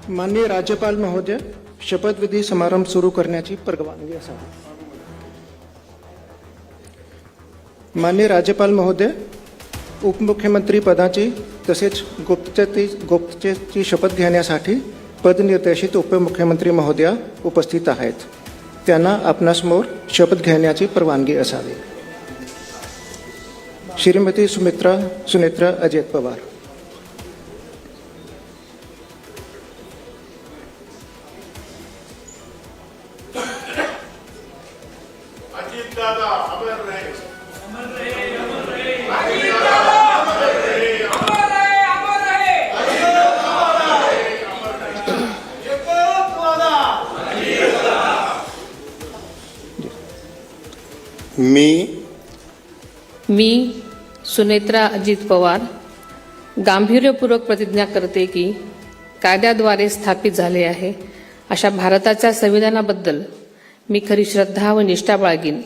माननीय राज्यपाल महोदय, शपथविधी समारंभ सुरू करण्याची परवानगी असावी. माननीय राज्यपाल महोदय, उपमुख्यमंत्री पदाची तसेच गुप्ततेची शपथ घेण्यासाठी पदनिर्देशित उपमुख्यमंत्री महोदया उपस्थित आहेत. त्यांना आपणासमोर शपथ घेण्याची परवानगी असावी. श्रीमती सुनेत्रा अजित पवार. अजित दादा अमर रहे. अमर रहे. अमर रहे. अजित दादा अमर रहे. अमर रहे. अमर रहे. अजित दादा अमर रहे. अमर रहे. जयकोप दादा. अजित दादा. मी सुनेत्रा अजित पवार गांभीर्यपूर्वक प्रतिज्ञा करते की कायद्याद्वारे स्थापित झाले आहे अशा भारताच्या संविधानाबद्दल मी खरी श्रद्धा व निष्ठा बाळगीन.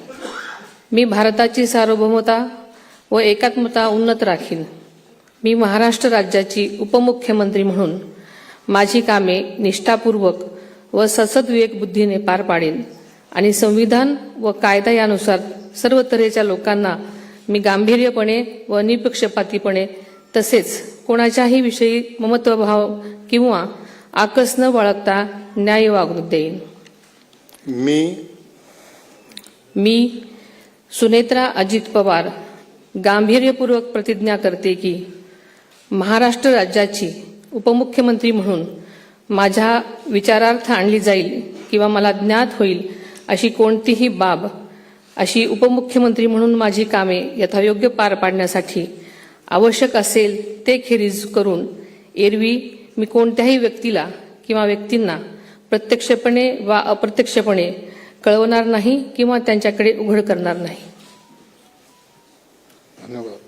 मी भारताची सार्वभौमता व एकात्मता उन्नत राखीन. मी महाराष्ट्र राज्याची उपमुख्यमंत्री म्हणून माझी कामे निष्ठापूर्वक व सद्विवेक बुद्धीने पार पाडेन आणि संविधान व कायदा यानुसार सर्व तऱ्हेच्या लोकांना मी गांभीर्यपणे व निपक्षपातीपणे तसेच कोणाच्याही विषयी ममत्वभाव किंवा आकस न बाळगता न्याय वागणूक देईन. मी सुनेत्रा अजित पवार गांभीर्यपूर्वक प्रतिज्ञा करते की महाराष्ट्र राज्याची उपमुख्यमंत्री म्हणून माझ्या विचारार्थ आणली जाईल किंवा मला ज्ञात होईल अशी कोणतीही बाब अशी उपमुख्यमंत्री म्हणून माझी कामे यथायोग्य पार पाडण्यासाठी आवश्यक असेल ते खेरीज करून एरवी मी कोणत्याही व्यक्तीला किंवा व्यक्तींना प्रत्यक्षपणे वा अप्रत्यक्षपणे कळवणार नाही किंवा त्यांच्याकडे उघड करणार नाही. धन्यवाद.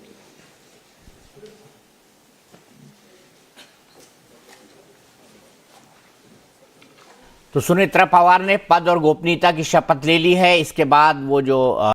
तो सुनेत्रा पवार ने पद और गोपनीयता की शपथ ले ली है. इसके बाद वो जो